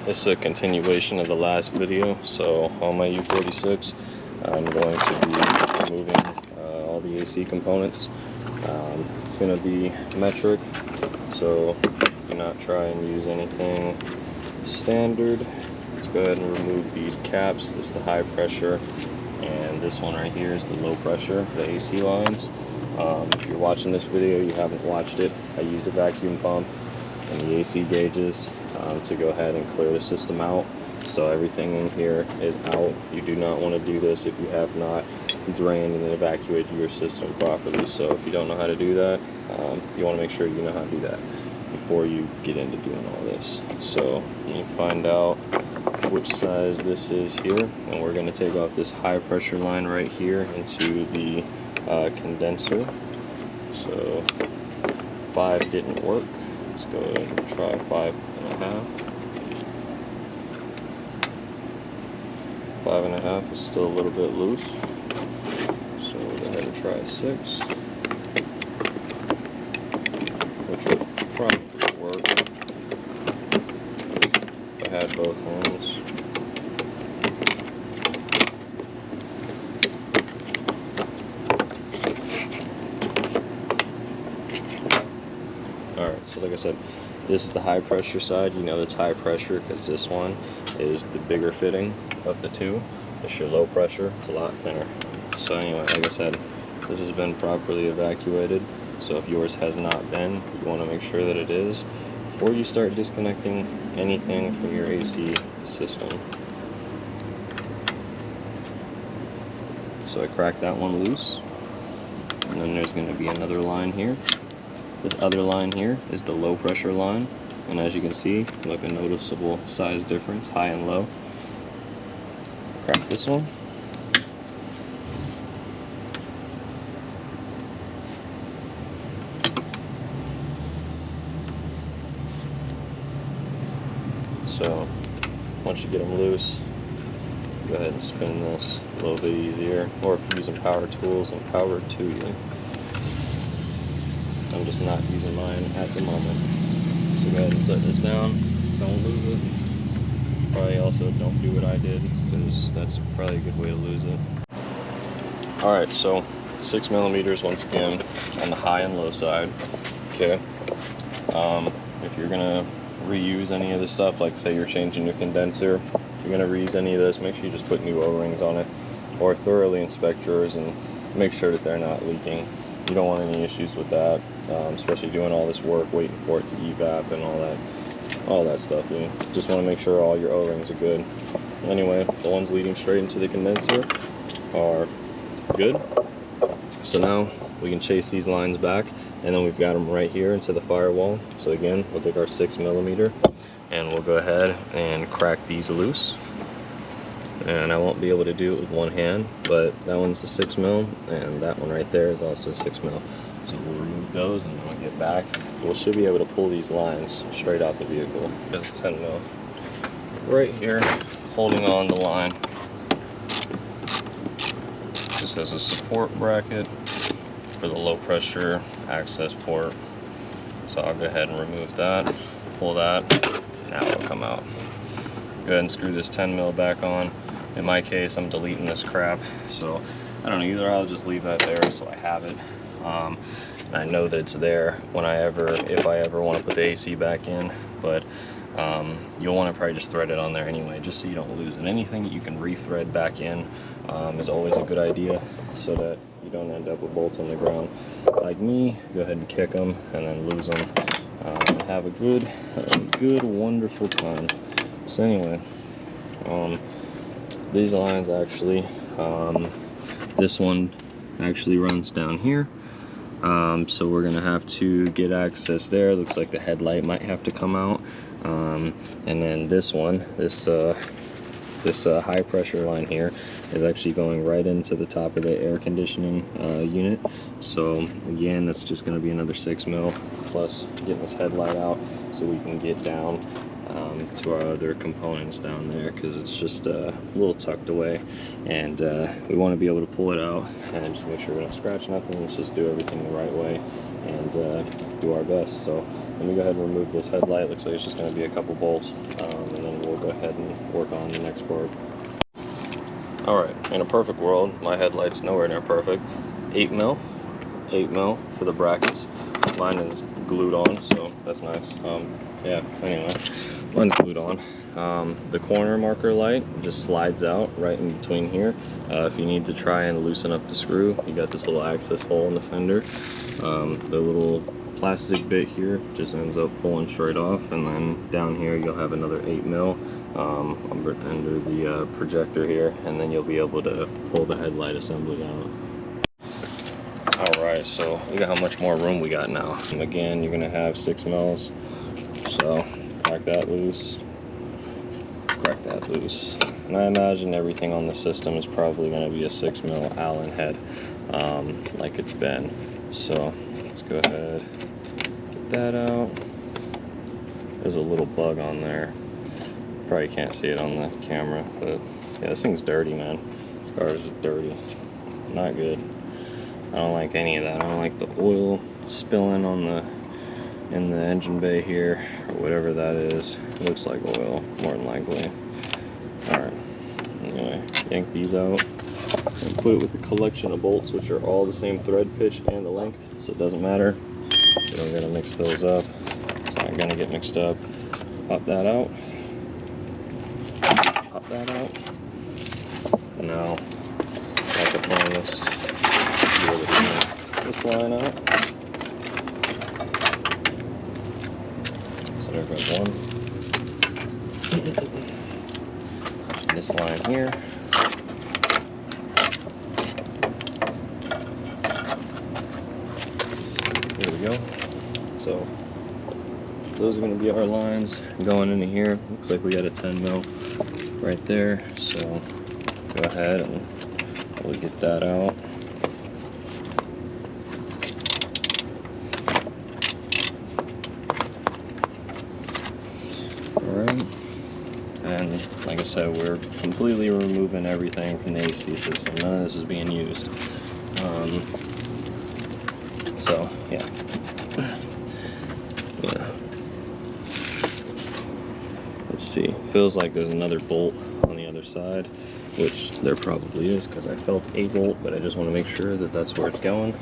This is a continuation of the last video. So on my E46, I'm going to be removing all the AC components. It's going to be metric, so do not try and use anything standard. Let's go ahead and remove these caps. This is the high pressure, and this one right here is the low pressure for the AC lines. If you're watching this video, you haven't watched it, I used a vacuum pump and the AC gauges to go ahead and clear the system out, so everything in here is out. You do not want to do this if you have not drained and evacuated your system properly. So if you don't know how to do that, you want to make sure you know how to do that before you get into doing all this. So let me find out which size this is here, and we're going to take off this high pressure line right here into the condenser. So 5 didn't work. Let's go ahead and try 5.5. 5.5 is still a little bit loose, so we'll go ahead and try 6, which would probably work if I had both hands. Alright, so like I said, this is the high pressure side. You know it's high pressure because this one is the bigger fitting of the two. It's your low pressure, it's a lot thinner. So anyway, like I said, this has been properly evacuated. So if yours has not been, you want to make sure that it is before you start disconnecting anything from your AC system. So I cracked that one loose, and then there's going to be another line here. This other line here is the low pressure line, and as you can see, like a noticeable size difference, high and low. Crack this one. So once you get them loose, go ahead and spin this a little bit easier, or if you're using power tools, and power to you. I'm just not using mine at the moment. So go ahead and set this down, don't lose it. Probably also don't do what I did, because that's probably a good way to lose it. Alright, so 6 millimeters once again on the high and low side. Okay. If you're gonna reuse any of this stuff, like say you're changing your condenser, if you're gonna reuse any of this, make sure you just put new O-rings on it, or thoroughly inspect yours and make sure that they're not leaking. You don't want any issues with that, especially doing all this work, waiting for it to evap and all that stuff. You just want to make sure all your O-rings are good. Anyway, the ones leading straight into the condenser are good. So now we can chase these lines back, and then we've got them right here into the firewall. So again, we'll take our 6 millimeter and we'll go ahead and crack these loose. And I won't be able to do it with one hand, but that one's a 6 mil, and that one right there is also a 6 mil. So we'll remove those, and then we'll get back. We should be able to pull these lines straight out the vehicle. There's a 10 mil right here, holding on the line. This has a support bracket for the low pressure access port. So I'll go ahead and remove that, pull that, now it'll come out. Go ahead and screw this 10 mil back on. In my case, I'm deleting this crap, so I don't know, either I'll just leave that there so I have it, and I know that it's there when if I ever want to put the AC back in, but you'll want to probably just thread it on there anyway, just so you don't lose it. Anything that you can re-thread back in is always a good idea, so that you don't end up with bolts on the ground like me. Go ahead and kick them and then lose them, and have a good wonderful time. So anyway, these lines actually, this one actually runs down here, so we're gonna have to get access there. Looks like the headlight might have to come out, and then this one, this high pressure line here is actually going right into the top of the air conditioning unit. So again, that's just going to be another 6 mil, plus getting this headlight out so we can get down to our other components down there, because it's just a little tucked away, and we want to be able to pull it out and just make sure we don't scratch nothing. Let's just do everything the right way and do our best. So let me go ahead and remove this headlight. Looks like it's just going to be a couple bolts, and then we'll we'll go ahead and work on the next part. Alright, in a perfect world, my headlight's nowhere near perfect. 8 mil for the brackets. Mine is glued on, so that's nice. Yeah, anyway, mine's glued on. The corner marker light just slides out right in between here. If you need to try and loosen up the screw, you got this little access hole in the fender. The little plastic bit here just ends up pulling straight off, and then down here you'll have another 8 mil under the projector here, and then you'll be able to pull the headlight assembly out. Alright, so look at how much more room we got now. And again, you're gonna have 6 mils, so crack that loose, crack that loose. And I imagine everything on the system is probably gonna be a 6 mil Allen head, like it's been. So let's go ahead, get that out. There's a little bug on there. Probably can't see it on the camera, but yeah, this thing's dirty, man. This car is just dirty. Not good. I don't like any of that. I don't like the oil spilling on in the engine bay here, or whatever that is. It looks like oil, more than likely. Alright. Anyway, yank these out and put it with a collection of bolts, which are all the same thread pitch and the length, so it doesn't matter. So I'm gonna mix those up. It's not gonna get mixed up. Pop that out. Pop that out. Now, like a bonus, this line out. So there goes one. This line here. There we go. So those are going to be our lines going into here. Looks like we got a 10 mil right there. So go ahead and we'll get that out. Alright, and like I said, we're completely removing everything from the AC system. None of this is being used. So yeah. Let's see. Feels like there's another bolt on the other side, which there probably is because I felt a bolt, but I just want to make sure that that's where it's going.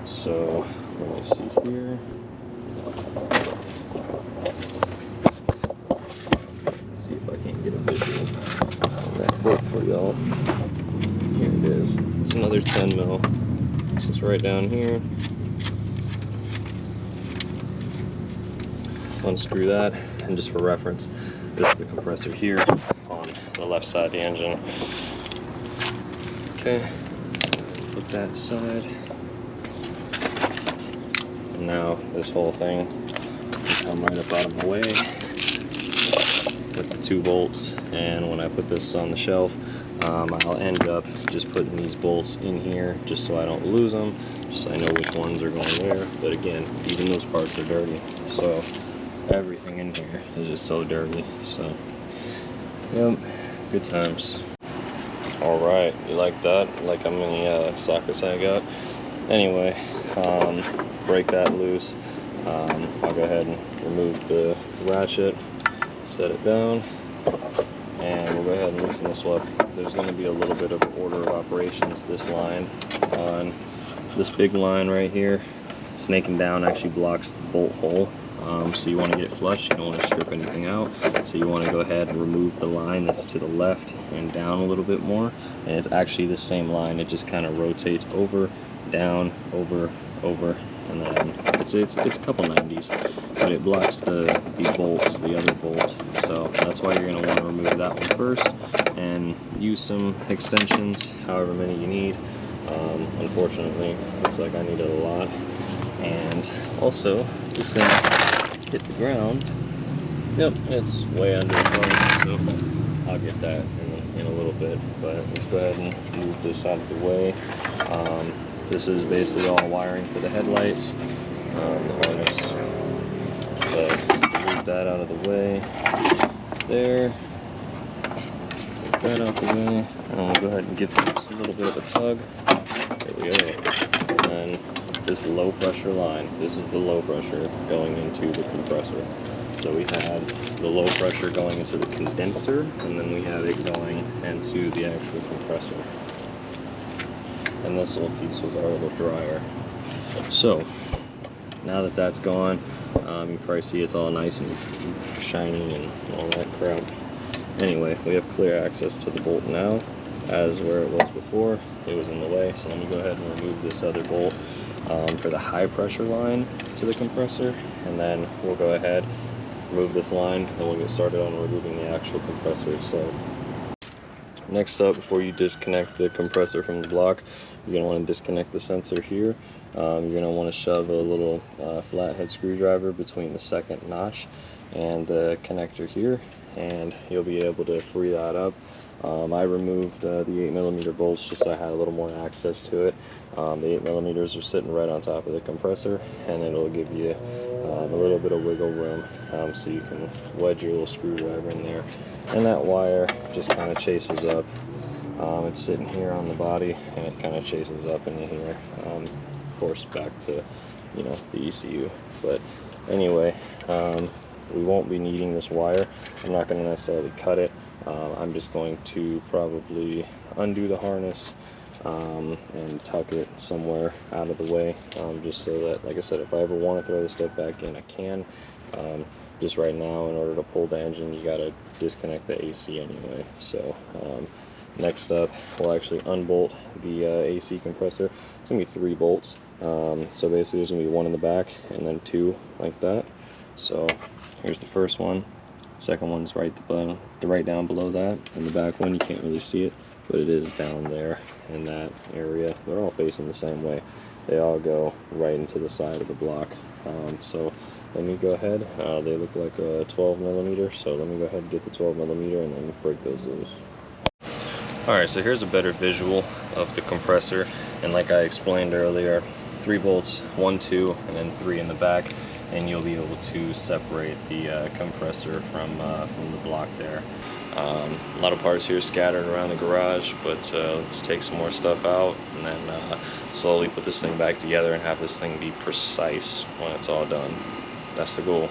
So let me see here. See if I can get a visual on that bolt for y'all. Here it is. It's another 10 mil. It's just right down here. Unscrew that, and just for reference, this is the compressor here on the left side of the engine. Okay, put that aside. And now this whole thing will come right up out of my way with the 2 bolts. And when I put this on the shelf, I'll end up just putting these bolts in here just so I don't lose them, just so I know which ones are going where. But again, even those parts are dirty, so everything in here is just so dirty. So yep, good times. All right, you like that? Like how many sockets I got? Anyway, break that loose. I'll go ahead and remove the ratchet, set it down, and we'll go ahead and loosen this up. There's going to be a little bit of order of operations. This line on this big line right here, snaking down, actually blocks the bolt hole. So you want to get it flush, you don't want to strip anything out. So you want to go ahead and remove the line that's to the left and down a little bit more. And it's actually the same line, it just kind of rotates over, down, over, and then it's a couple 90s, but it blocks the bolts, the other bolt. So that's why you're going to want to remove that one first and use some extensions, however many you need. Unfortunately, looks like I needed a lot. And also, this thing hit the ground. Yep, it's way under the phone, so I'll get that in a little bit. But let's go ahead and move this out of the way. This is basically all wiring for the headlights, the harness. So move that out of the way. There. Get that out the way. And we'll go ahead and give this a little bit of a tug. There we go. And this low pressure line, this is the low pressure going into the compressor. So we have the low pressure going into the condenser, and then we have it going into the actual compressor. And this little piece was our little dryer. So now that that's gone, you probably see it's all nice and shiny and all that crap. Anyway, we have clear access to the bolt now, as where it was before, it was in the way. So let me go ahead and remove this other bolt for the high pressure line to the compressor, and then we'll go ahead, remove this line, and we'll get started on removing the actual compressor itself. Next up, before you disconnect the compressor from the block, you're going to want to disconnect the sensor here. You're going to want to shove a little flathead screwdriver between the second notch and the connector here, and you'll be able to free that up. I removed the 8mm bolts just so I had a little more access to it. The 8mm are sitting right on top of the compressor, and it'll give you a little bit of wiggle room, so you can wedge your little screwdriver in there. And that wire just kind of chases up. It's sitting here on the body, and it kind of chases up into here. Of course, back to, you know, the ECU. But anyway, we won't be needing this wire. I'm not going to necessarily cut it. I'm just going to probably undo the harness and tuck it somewhere out of the way, just so that, like I said, if I ever want to throw the stuff back in, I can. Just right now, in order to pull the engine, you got to disconnect the AC anyway. So next up, we'll actually unbolt the AC compressor. It's going to be 3 bolts. So basically there's going to be 1 in the back and then 2 like that. So here's the first one. Second one's right down below that. And the back one, you can't really see it, but it is down there in that area. They're all facing the same way. They all go right into the side of the block. So let me go ahead. They look like a 12mm, so let me go ahead and get the 12mm and then break those loose. Alright, so here's a better visual of the compressor, and like I explained earlier, 3 bolts, 1, 2, and then 3 in the back, and you'll be able to separate the compressor from the block there. A lot of parts here scattered around the garage, but let's take some more stuff out and then slowly put this thing back together and have this thing be precise when it's all done. That's the goal.